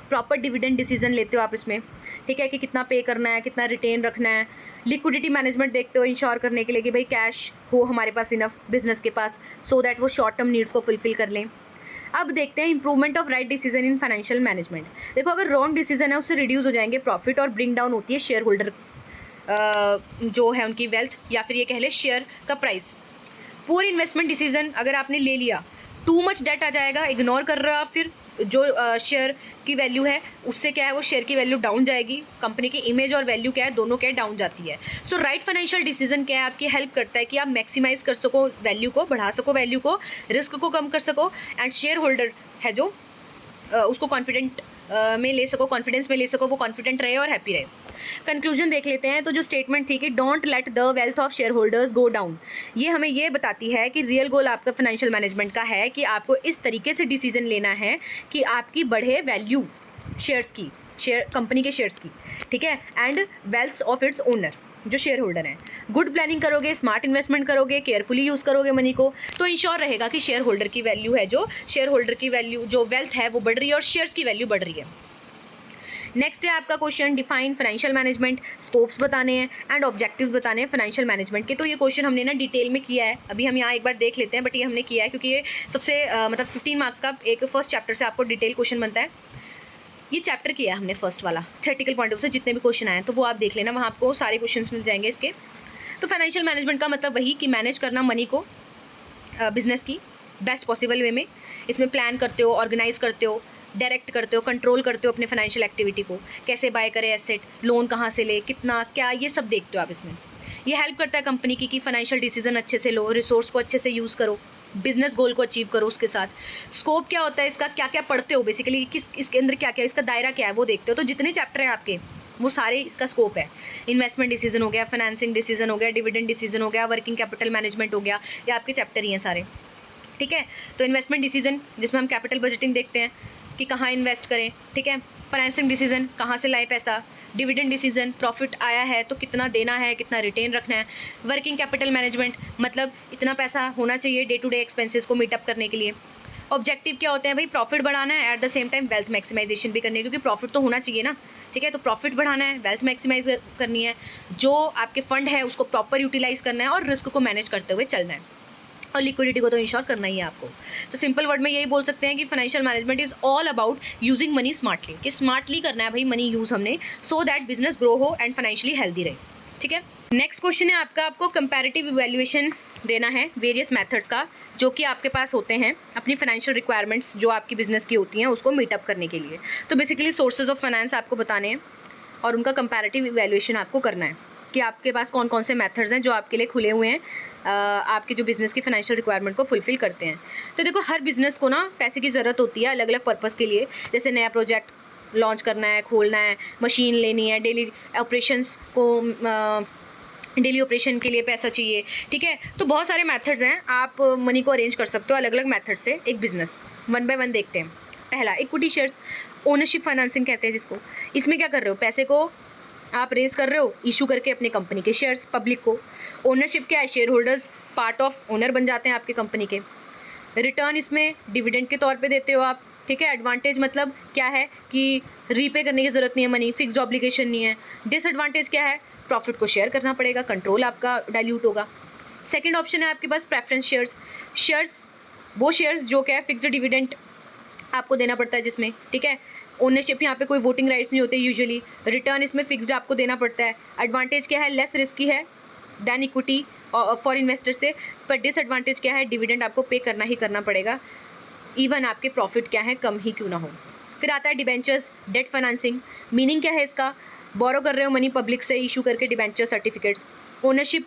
Proper dividend decision लेते हो आप इसमें, ठीक है, कि कितना पे करना है, कितना रिटेन रखना है। लिक्विडिटी मैनेजमेंट देखते हो इंश्योर करने के लिए कि भाई कैश हो हमारे पास इनफ बिजनेस के पास, सो दैट वो शॉर्ट टर्म नीड्स को फुलफिल कर लें। अब देखते हैं improvement of right decision in financial management. देखो अगर रॉन्ग डिसीजन है उससे रिड्यूस हो जाएंगे प्रॉफिट और ब्रिंग डाउन होती है शेयर होल्डर जो है उनकी वेल्थ, या फिर ये कह ले शेयर का प्राइस। पूरी इन्वेस्टमेंट डिसीजन अगर आपने ले लिया, टू मच डेट आ जाएगा, इग्नोर कर रहे हो आप, फिर जो शेयर की वैल्यू है उससे क्या है वो शेयर की वैल्यू डाउन जाएगी, कंपनी की इमेज और वैल्यू क्या है दोनों क्या है डाउन जाती है। सो राइट फाइनेंशियल डिसीजन क्या है आपकी हेल्प करता है कि आप मैक्सिमाइज कर सको वैल्यू को, बढ़ा सको वैल्यू को, रिस्क को कम कर सको एंड शेयर होल्डर है जो उसको कॉन्फिडेंट में ले सको, कॉन्फिडेंस में ले सको, वो कॉन्फिडेंट रहे और हैप्पी रहे। कंक्लूजन देख लेते हैं। तो जो स्टेटमेंट थी कि don't let the wealth of share holders go down, ये हमें ये बताती है कि रियल गोल आपका फाइनेंशियल मैनेजमेंट का है कि आपको इस तरीके से डिसीजन लेना है कि आपकी बढ़े वैल्यू शेयर्स की, शेयर कंपनी के शेयर्स की, ठीक है, and wealth of its owner जो शेयर होल्डर हैं। गुड प्लानिंग करोगे, स्मार्ट इन्वेस्टमेंट करोगे, केयरफुली यूज़ करोगे मनी को, तो इंश्योर रहेगा कि शेयर होल्डर की वैल्यू है जो शेयर होल्डर की वैल्यू जो वेल्थ है वो बढ़ रही है और शेयर्स की वैल्यू बढ़ रही है। नेक्स्ट है आपका question define financial management, scopes बताने हैं एंड ऑब्जेक्टिव्स बताने हैं फाइनेंशियल मैनेजमेंट के। तो ये क्वेश्चन हमने ना डिटेल में किया है, अभी हम यहाँ एक बार देख लेते हैं, बट ये हमने किया है क्योंकि ये सबसे मतलब 15 मार्क्स का एक फर्स्ट चैप्टर से आपको डिटेल क्वेश्चन बनता है। ये चैप्टर किया है हमने फर्स्ट वाला, थ्योरेटिकल पॉइंट ऑफ व्यू से जितने भी क्वेश्चन आए तो वो आप देख लेना, वहाँ आपको सारे क्वेश्चन मिल जाएंगे इसके। तो फाइनेंशियल मैनेजमेंट का मतलब वही कि मैनेज करना मनी को बिजनेस की बेस्ट पॉसिबल वे में, इसमें प्लान करते हो, ऑर्गेनाइज करते हो, डायरेक्ट करते हो, कंट्रोल करते हो अपने फाइनेंशियल एक्टिविटी को, कैसे बाय करें एसेट, लोन कहाँ से ले, कितना क्या, ये सब देखते हो आप इसमें। ये हेल्प करता है कंपनी की कि फाइनेंशियल डिसीजन अच्छे से लो, रिसोर्स को अच्छे से यूज़ करो, बिजनेस गोल को अचीव करो उसके साथ। स्कोप क्या होता है इसका, क्या क्या पढ़ते हो बेसिकली, किस इसके अंदर क्या क्या, इसका दायरा क्या है वो देखते हो। तो जितने चैप्टर हैं आपके वो सारे इसका स्कोप है। इन्वेस्टमेंट डिसीजन हो गया, फाइनेंसिंग डिसीजन हो गया, डिविडेंड डिसीजन हो गया, वर्किंग कैपिटल मैनेजमेंट हो गया, ये आपके चैप्टर ही हैं सारे, ठीक है। तो इन्वेस्टमेंट डिसीजन जिसमें हम कैपिटल बजटिंग देखते हैं कि कहाँ इन्वेस्ट करें, ठीक है। फाइनेंसिंग डिसीजन कहाँ से लाए पैसा, डिविडेंड डिसीजन प्रॉफिट आया है तो कितना देना है, कितना रिटेन रखना है। वर्किंग कैपिटल मैनेजमेंट मतलब इतना पैसा होना चाहिए डे टू डे एक्सपेंसेस को मीटअप करने के लिए। ऑब्जेक्टिव क्या होते हैं भाई, प्रॉफिट बढ़ाना है, at the same time wealth maximisation भी करनी है, क्योंकि प्रॉफिट तो होना चाहिए ना, ठीक है। तो प्रॉफिट बढ़ाना है, वेल्थ मैक्सिमाइज करनी है, जो आपके फंड है उसको प्रॉपर यूटिलाइज करना है और रिस्क को मैनेज करते हुए चलना है, और लिक्विडिटी को तो इंश्योर करना ही है आपको। तो सिंपल वर्ड में यही बोल सकते हैं कि financial management is all about using money smartly, कि स्मार्टली करना है भाई मनी यूज़ हमने, सो दैट बिजनेस ग्रो हो एंड फाइनेंशियली हेल्दी रहे, ठीक है। नेक्स्ट क्वेश्चन है आपका, आपको कंपैरेटिव इवैल्यूएशन देना है वेरियस मेथड्स का जो कि आपके पास होते हैं अपनी फाइनेंशियल रिक्वायरमेंट्स जो आपकी बिजनेस की होती हैं उसको मीटअप करने के लिए। तो बेसिकली सोर्सेज ऑफ फाइनेंस आपको बताने हैं और उनका कंपैरेटिव इवैल्यूएशन आपको करना है कि आपके पास कौन कौन से मेथड्स हैं जो आपके लिए खुले हुए हैं, आपके जो बिज़नेस की फाइनेंशियल रिक्वायरमेंट को फुलफिल करते हैं। तो देखो हर बिज़नेस को ना पैसे की ज़रूरत होती है अलग अलग पर्पज़ के लिए, जैसे नया प्रोजेक्ट लॉन्च करना है, खोलना है, मशीन लेनी है, डेली ऑपरेशंस को डेली ऑपरेशन के लिए पैसा चाहिए, ठीक है। तो बहुत सारे मेथड्स हैं, आप मनी को अरेंज कर सकते हो अलग अलग मेथड से एक बिज़नेस। वन बाय वन देखते हैं। पहला इक्विटी शेयर्स, ओनरशिप फाइनेंसिंग कहते हैं जिसको। इसमें क्या कर रहे हो, पैसे को आप रेज कर रहे हो इशू करके अपनी कंपनी के शेयर्स पब्लिक को। ओनरशिप क्या है, share holders part of owner बन जाते हैं आपकी कंपनी के। रिटर्न इसमें डिविडेंड के तौर पे देते हो आप, ठीक है। एडवांटेज मतलब क्या है कि रीपे करने की ज़रूरत नहीं है मनी, फिक्स्ड ऑब्लिगेशन नहीं है। डिसएडवांटेज क्या है, प्रॉफिट को शेयर करना पड़ेगा, कंट्रोल आपका डाइल्यूट होगा। सेकंड ऑप्शन है आपके पास प्रेफरेंस शेयर्स। शेयर्स वो शेयर्स जो क्या है फिक्स्ड डिविडेंड आपको देना पड़ता है जिसमें, ठीक है। ओनरशिप यहाँ पे कोई वोटिंग राइट्स नहीं होते यूजुअली। रिटर्न इसमें फिक्स्ड आपको देना पड़ता है। एडवांटेज क्या है, लेस रिस्की है दैन इक्विटी फॉर इन्वेस्टर से, पर डिसएडवांटेज क्या है, डिविडेंड आपको पे करना ही करना पड़ेगा, इवन आपके प्रॉफिट क्या है कम ही क्यों ना हो। फिर आता है डिबेंचर्स, डेट फाइनेंसिंग। मीनिंग क्या है इसका, बोरो कर रहे हो मनी पब्लिक से इशू करके डिबेंचर सर्टिफिकेट्स। ओनरशिप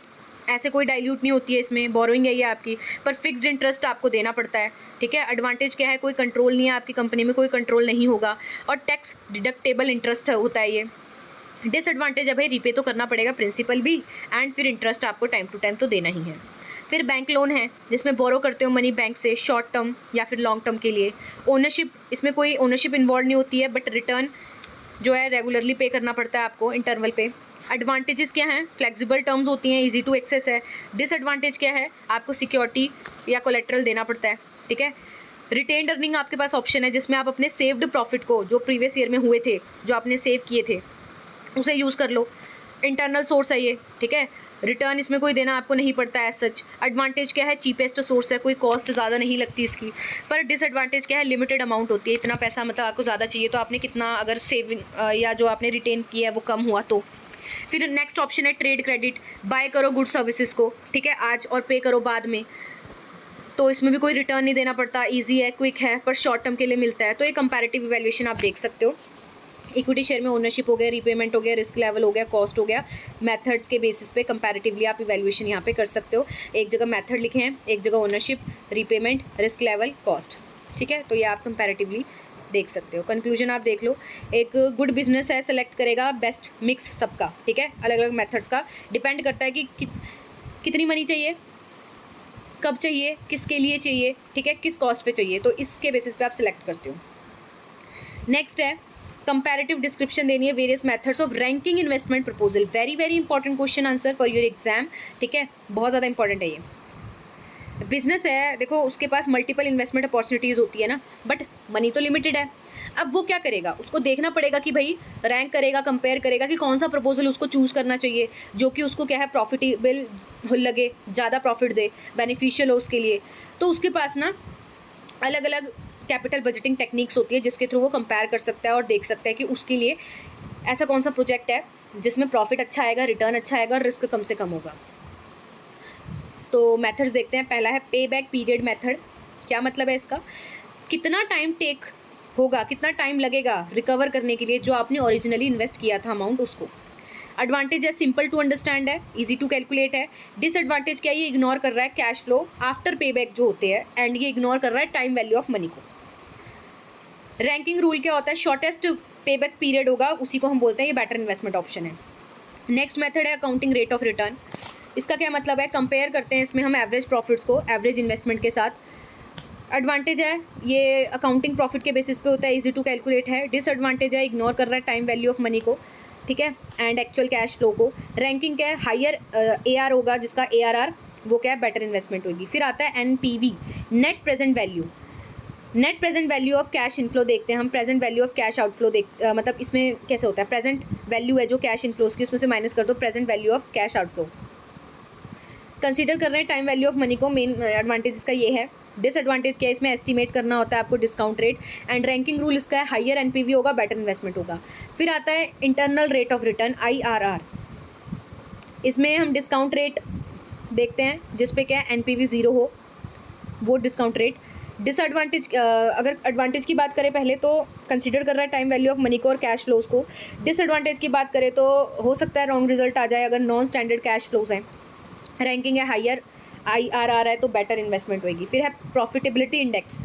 ऐसे कोई डाइल्यूट नहीं होती है इसमें, बोरोइंग है ये आपकी, पर फिक्स्ड इंटरेस्ट आपको देना पड़ता है, ठीक है। एडवांटेज क्या है, कोई कंट्रोल नहीं है आपकी कंपनी में, कोई कंट्रोल नहीं होगा, और टैक्स डिडक्टेबल इंटरेस्ट होता है ये। डिसएडवांटेज है भाई रीपे तो करना पड़ेगा प्रिंसिपल भी, एंड फिर इंटरेस्ट आपको टाइम टू टाइम तो देना ही है। फिर बैंक लोन है जिसमें बोरो करते हो मनी बैंक से शॉर्ट टर्म या फिर लॉन्ग टर्म के लिए। ओनरशिप, इसमें कोई ओनरशिप इन्वॉल्व नहीं होती है, बट रिटर्न जो है रेगुलरली पे करना पड़ता है आपको इंटरवल पे। एडवांटेजेस क्या हैं? फ्लेक्सिबल टर्म्स होती हैं, इजी टू एक्सेस है। डिसएडवांटेज क्या है? आपको सिक्योरिटी या कोलेट्रल देना पड़ता है, ठीक है। रिटेन्ड अर्निंग आपके पास ऑप्शन है जिसमें आप अपने सेव्ड प्रॉफिट को, जो प्रीवियस ईयर में हुए थे, जो आपने सेव किए थे, उसे यूज़ कर लो। इंटरनल सोर्स है ये, ठीक है। रिटर्न इसमें कोई देना आपको नहीं पड़ता है सच। एडवांटेज क्या है? चीपेस्ट सोर्स है, कोई कॉस्ट ज़्यादा नहीं लगती इसकी। पर डिसएडवांटेज क्या है? लिमिटेड अमाउंट होती है, इतना पैसा मतलब आपको ज़्यादा चाहिए तो आपने कितना, अगर सेविंग या जो आपने रिटेन किया है वो कम हुआ तो। फिर नेक्स्ट ऑप्शन है ट्रेड क्रेडिट। बाय करो गुड सर्विसेज को, ठीक है, आज और पे करो बाद में, तो इसमें भी कोई रिटर्न नहीं देना पड़ता, इजी है, क्विक है, पर शॉर्ट टर्म के लिए मिलता है। तो ये कंपैरेटिव इवैल्यूएशन आप देख सकते हो। इक्विटी शेयर में ओनरशिप हो गया, रीपेमेंट हो गया, रिस्क लेवल हो गया, कॉस्ट हो गया, मेथड्स के बेसिस पे कंपैरेटिवली आप इवैल्यूएशन यहाँ पे कर सकते हो। एक जगह मेथड लिखे हैं, एक जगह ownership, repayment, risk level, cost, ठीक है। तो ये आप कंपैरेटिवली देख सकते हो। कंक्लूजन आप देख लो, एक गुड बिजनेस है सेलेक्ट करेगा बेस्ट मिक्स सबका, ठीक है, अलग अलग मेथड्स का। डिपेंड करता है कि कितनी मनी चाहिए, कब चाहिए, किसके लिए चाहिए, ठीक है, किस कॉस्ट पे चाहिए, तो इसके बेसिस पे आप सिलेक्ट करते हो। नेक्स्ट है कंपैरेटिव डिस्क्रिप्शन देनी है various methods of ranking investment proposal. Very very important question answer for your exam, ठीक है, बहुत ज़्यादा इंपॉर्टेंट है ये। बिजनेस है, देखो उसके पास मल्टीपल इन्वेस्टमेंट अपॉर्चुनिटीज़ होती है ना, बट मनी तो लिमिटेड है। अब वो क्या करेगा? उसको देखना पड़ेगा कि भाई रैंक करेगा, कंपेयर करेगा कि कौन सा प्रपोजल उसको चूज़ करना चाहिए जो कि उसको क्या है प्रॉफिटेबल लगे, ज़्यादा प्रॉफिट दे, बेनिफिशियल हो उसके लिए। तो उसके पास ना अलग अलग कैपिटल बजटिंग टेक्निक्स होती है जिसके थ्रू वो कंपेयर कर सकता है और देख सकता है कि उसके लिए ऐसा कौन सा प्रोजेक्ट है जिसमें प्रॉफिट अच्छा आएगा, रिटर्न अच्छा आएगा और रिस्क कम से कम होगा। तो मेथड्स देखते हैं। पहला है पे बैक पीरियड मेथड। क्या मतलब है इसका? कितना टाइम टेक होगा, कितना टाइम लगेगा रिकवर करने के लिए जो आपने ओरिजिनली इन्वेस्ट किया था अमाउंट उसको। एडवांटेज है सिंपल टू अंडरस्टैंड है, इजी टू कैलकुलेट है। डिसएडवांटेज क्या है? ये इग्नोर कर रहा है कैश फ्लो आफ्टर पे बैक जो होते हैं, एंड ये इग्नोर कर रहा है टाइम वैल्यू ऑफ मनी को। रैंकिंग रूल क्या होता है? शॉर्टेस्ट पे बैक पीरियड होगा उसी को हम बोलते हैं ये बेटर इन्वेस्टमेंट ऑप्शन है। नेक्स्ट मेथड है अकाउंटिंग रेट ऑफ रिटर्न। इसका क्या मतलब है? कंपेयर करते हैं इसमें हम एवरेज प्रॉफिट्स को एवरेज इन्वेस्टमेंट के साथ। एडवांटेज है ये अकाउंटिंग प्रॉफिट के बेसिस पे होता है, इजी टू कैलकुलेट है। डिसएडवांटेज है इग्नोर कर रहा है टाइम वैल्यू ऑफ मनी को, ठीक है, एंड एक्चुअल कैश फ्लो को। रैंकिंग क्या है? हायर AR होगा, जिसका ARR वो क्या है बेटर इन्वेस्टमेंट होगी। फिर आता है NPV, net present value. Net present value of cash inflow देखते हैं हम, present value of cash outflow मतलब इसमें कैसे होता है? प्रेजेंट वैल्यू है जो कैश इनफ्लोज की, उसमें से माइनस कर दो present value of cash outflow. Consider कर रहे हैं टाइम वैल्यू ऑफ मनी को। मेन एडवांटेज इसका ये है। डिसएडवांटेज क्या है? इसमें एस्टिमेट करना होता है आपको discount rate. And ranking rule इसका है हायर NPV होगा, बेटर इन्वेस्टमेंट होगा। फिर आता है internal rate of return IRR। इसमें हम डिस्काउंट रेट देखते हैं जिस पे क्या है NPV 0 हो, वो डिस्काउंट रेट। डिसएडवांटेज अगर एडवांटेज की बात करें पहले तो कंसीडर कर रहा है टाइम वैल्यू ऑफ मनी को और कैश फ्लोज को। डिसएडवांटेज की बात करें तो हो सकता है रॉन्ग रिजल्ट आ जाए अगर नॉन स्टैंडर्ड कैश फ्लोज हैं। रैंकिंग है हायर, IRR है तो बेटर इन्वेस्टमेंट होगी। फिर है प्रॉफिटेबिलिटी इंडेक्स,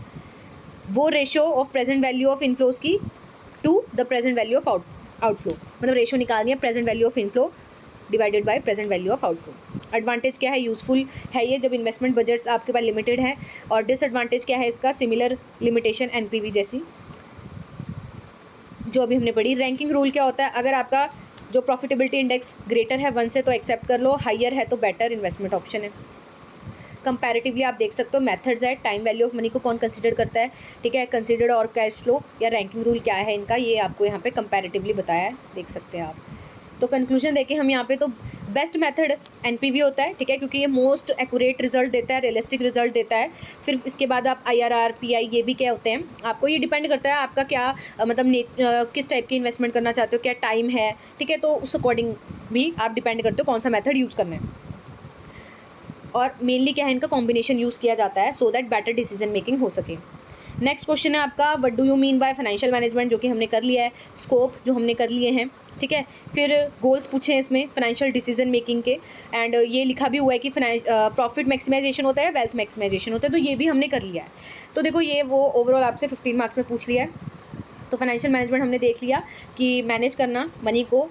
वो ratio of present value of inflows की to the present value of outflow, मतलब रेशो निकालनी है present value of inflow divided by present value of outflow. Advantage क्या है? यूजफुल है ये जब इन्वेस्टमेंट बजट्स आपके पास लिमिटेड है। और डिसएडवांटेज क्या है इसका? सिमिलर लिमिटेशन NPV जैसी जो अभी हमने पढ़ी। रैंकिंग रूल क्या होता है? अगर आपका जो प्रॉफिटेबिलिटी इंडेक्स ग्रेटर है 1 से तो एक्सेप्ट कर लो, हायर है तो बेटर इन्वेस्टमेंट ऑप्शन है। कंपैरेटिवली आप देख सकते हो मेथड्स है, टाइम वैल्यू ऑफ मनी को कौन कंसीडर करता है, ठीक है, कंसीडर्ड और कैश फ्लो या रैंकिंग रूल क्या है इनका, ये आपको यहाँ पे कंपैरेटिवली बताया है, देख सकते हैं आप। तो कंक्लूजन देखें हम यहाँ पे तो बेस्ट मेथड NPV होता है, ठीक है, क्योंकि ये मोस्ट एक्यूरेट रिजल्ट देता है, रियलिस्टिक रिजल्ट देता है। फिर इसके बाद आप IRR PI ये भी क्या होते हैं, आपको ये डिपेंड करता है आपका क्या मतलब किस टाइप की इन्वेस्टमेंट करना चाहते हो, क्या टाइम है, ठीक है, तो उस अकॉर्डिंग भी आप डिपेंड करते हो कौन सा मेथड यूज़ करना है। और मेनली क्या है इनका कॉम्बिनेशन यूज़ किया जाता है so that better decision making हो सके। नेक्स्ट क्वेश्चन है आपका what do you mean by financial management, जो कि हमने कर लिया है, स्कोप जो हमने कर लिए हैं, ठीक है। फिर गोल्स पूछे हैं इसमें फाइनेंशियल डिसीजन मेकिंग के, एंड ये लिखा भी हुआ है कि प्रॉफिट मैक्सिमाइजेशन होता है, वेल्थ मैक्सिमाइजेशन होता है, तो ये भी हमने कर लिया है। तो देखो ये वो ओवरऑल आपसे 15 मार्क्स में पूछ लिया है। तो फाइनेंशियल मैनेजमेंट हमने देख लिया कि मैनेज करना मनी को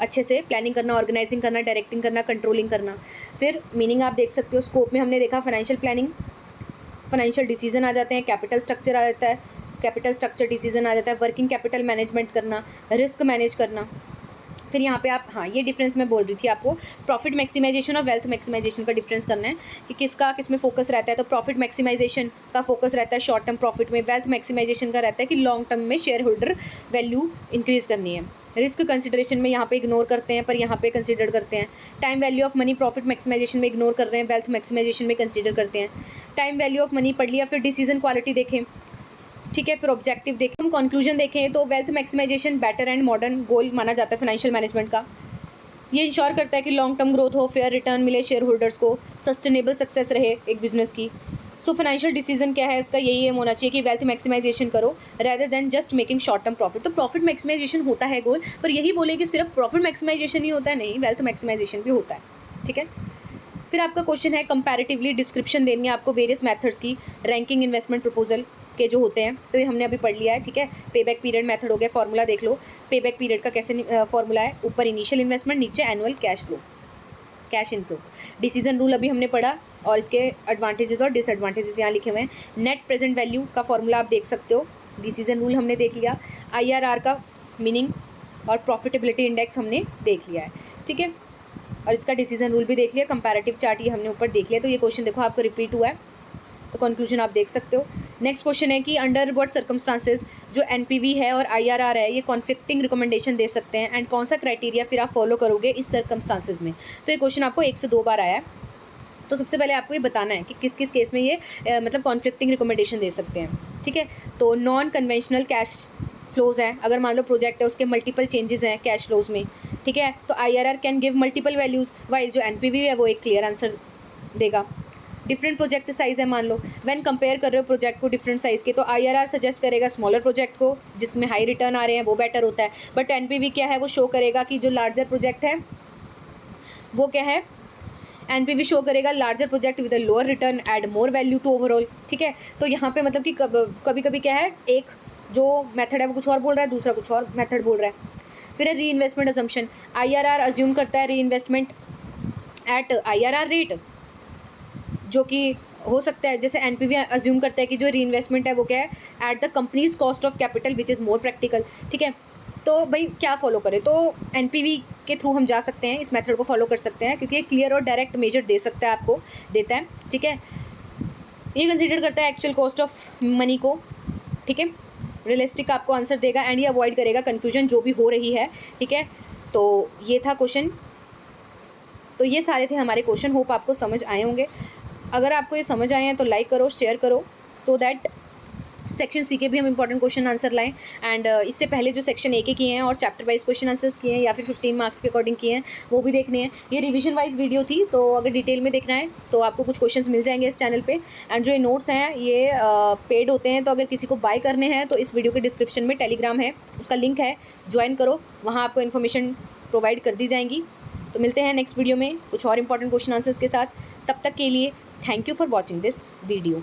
अच्छे से, प्लानिंग करना, ऑर्गेनाइजिंग करना, डायरेक्टिंग करना, कंट्रोलिंग करना। फिर मीनिंग आप देख सकते हो, स्कोप में हमने देखा फाइनेंशियल प्लानिंग, फाइनेंशियल डिसीजन आ जाते हैं, कैपिटल स्ट्रक्चर आ जाता है, कैपिटल स्ट्रक्चर डिसीजन आ जाता है, वर्किंग कैपिटल मैनेजमेंट करना, रिस्क मैनेज करना। फिर यहाँ पे आप, हाँ ये डिफरेंस मैं बोल रही थी आपको, प्रॉफिट मैक्सिमाइजेशन और वेल्थ मैक्सिमाइजेशन का डिफरेंस करना है कि किसका किस में फोकस रहता है। तो प्रॉफिट मैक्सिमाइजेशन का फोकस रहता है शॉर्ट टर्म प्रॉफिट में, वेल्थ मैक्सिमाइजेशन का रहता है कि लॉन्ग टर्म में शेयर होल्डर वैल्यू इंक्रीज़ करनी है। रिस्क कंसिडरेशन में यहाँ पे इग्नोर करते हैं, पर यहाँ पे कंसिडर करते हैं। Time value of money profit maximisation में इग्नोर कर रहे हैं, वेल्थ मैक्सिमाइजेशन में कंसिडर करते हैं। टाइम वैल्यू ऑफ मनी पढ़ लिया, फिर डिसीजन क्वालिटी देखें, ठीक है, फिर ऑब्जेक्टिव देखें, हम कंक्लूजन देखें। तो wealth maximisation better and modern goal माना जाता है फाइनेंशियल मैनेजमेंट का। ये इंश्योर करता है कि लॉन्ग टर्म ग्रोथ हो, फेयर रिटर्न मिले शेयर होल्डर्स को, सस्टेनेबल सक्सेस रहे एक बिजनेस की। सो फाइनेंशियल डिसीजन क्या है इसका, यही एम होना चाहिए कि वेल्थ मैक्सिमाइजेशन करो rather than just making short term profit. तो प्रॉफिट मैक्सिमाइजेशन होता है गोल, पर यही बोले कि सिर्फ प्रॉफिट मैक्सिमाइजेशन ही होता है, नहीं, वेल्थ मैक्सिमाइजेशन भी होता है, ठीक है। फिर आपका क्वेश्चन है कंपैरेटिवली डिस्क्रिप्शन देनी है आपको वेरियस मेथड्स की, रैंकिंग इन्वेस्टमेंट प्रपोजल के जो होते हैं। तो ये हमने अभी पढ़ लिया है, ठीक है। पे बैक पीरियड मेथड हो गया, फॉर्मूला देख लो। पे बैक पीरियड का कैसे फॉर्मूला है, ऊपर इनिशियल इन्वेस्टमेंट, नीचे annual cash flow, cash inflow. Decision rule अभी हमने पढ़ा और इसके एडवांटेजेस और डिसएडवांटेजेस यहाँ लिखे हुए हैं। नेट प्रेजेंट वैल्यू का फॉर्मूला आप देख सकते हो, डिसीजन रूल हमने देख लिया, IRR का मीनिंग और प्रॉफिटेबिलिटी इंडेक्स हमने देख लिया है, ठीक है। और इसका डिसीजन रूल भी देख लिया, कंपैरेटिव चार्ट ये हमने ऊपर देख लिया। तो ये क्वेश्चन देखो आपको रिपीट हुआ है, तो कंक्लूजन आप देख सकते हो। नेक्स्ट क्वेश्चन है कि अंडर व्हाट सर्कमस्टांसेस जो NPV है और IRR है ये कॉन्फ्लिक्टिंग रिकमेंडेशन दे सकते हैं, एंड कौन सा क्राइटेरिया फिर आप फॉलो करोगे इस सर्कमस्टांसेस में। तो ये क्वेश्चन आपको 1 से 2 बार आया है। तो सबसे पहले आपको ये बताना है कि किस किस केस में ये मतलब कॉन्फ्लिक्टिंग रिकमेंडेशन दे सकते हैं, ठीक है। तो नॉन कन्वेंशनल कैश फ्लोज हैं, अगर मान लो प्रोजेक्ट है उसके मल्टीपल चेंजेस हैं कैश फ्लोज में, ठीक है, तो IRR can give multiple values, while जो NPV है वो एक क्लियर आंसर देगा। डिफरेंट प्रोजेक्ट साइज़ है, मान लो व्हेन कंपेयर कर रहे हो प्रोजेक्ट को डिफरेंट साइज़ के, तो IRR सजेस्ट करेगा स्मॉलर प्रोजेक्ट को जिसमें हाई रिटर्न आ रहे हैं, वो बेटर होता है। बट NPV क्या है, वो शो करेगा कि जो लार्जर प्रोजेक्ट है वो क्या है, NPV शो करेगा larger project with a lower return add more value to overall, ठीक है। तो यहाँ पे मतलब कि कभी कभी क्या है, एक जो मेथड है वो कुछ और बोल रहा है, दूसरा कुछ और मेथड बोल रहा है। फिर है री इन्वेस्टमेंट अजम्पशन, IRR अज्यूम करता है री इन्वेस्टमेंट एट IRR रेट, जो कि हो सकता है, जैसे NPV अज्यूम करता है कि जो री इन्वेस्टमेंट है वो क्या है, at the companies cost of capital which is more practical, ठीक है। तो भाई क्या फॉलो करें, तो NPV के थ्रू हम जा सकते हैं, इस मेथड को फॉलो कर सकते हैं क्योंकि ये क्लियर और डायरेक्ट मेजर दे सकता है, आपको देता है, ठीक है। ये कंसिडर करता है एक्चुअल कॉस्ट ऑफ मनी को, ठीक है, रियलिस्टिक आपको आंसर देगा, एंड ये अवॉइड करेगा कन्फ्यूजन जो भी हो रही है, ठीक है। तो ये था क्वेश्चन, तो ये सारे थे हमारे क्वेश्चन, होप आपको समझ आए होंगे। अगर आपको ये समझ आए हैं तो लाइक करो, शेयर करो, सो दैट सेक्शन सी के भी हम इंपॉर्टेंट क्वेश्चन आंसर लाएं। एंड इससे पहले जो सेक्शन ए के किए हैं और चैप्टर वाइज क्वेश्चन आंसर्स किए हैं या फिर 15 मार्क्स के अकॉर्डिंग किए हैं वो भी देखने हैं। ये रिवीजन वाइज वीडियो थी, तो अगर डिटेल में देखना है तो आपको कुछ क्वेश्चंस मिल जाएंगे इस चैनल पे। एंड जो ये नोट्स हैं ये पेड होते हैं, तो अगर किसी को बाय करने हैं तो इस वीडियो के डिस्क्रिप्शन में टेलीग्राम है, उसका लिंक है, ज्वाइन करो, वहाँ आपको इन्फॉर्मेशन प्रोवाइड कर दी जाएंगी। तो मिलते हैं नेक्स्ट वीडियो में कुछ और इंपॉर्टेंट क्वेश्चन आंसर्स के साथ। तब तक के लिए thank you for watching this video.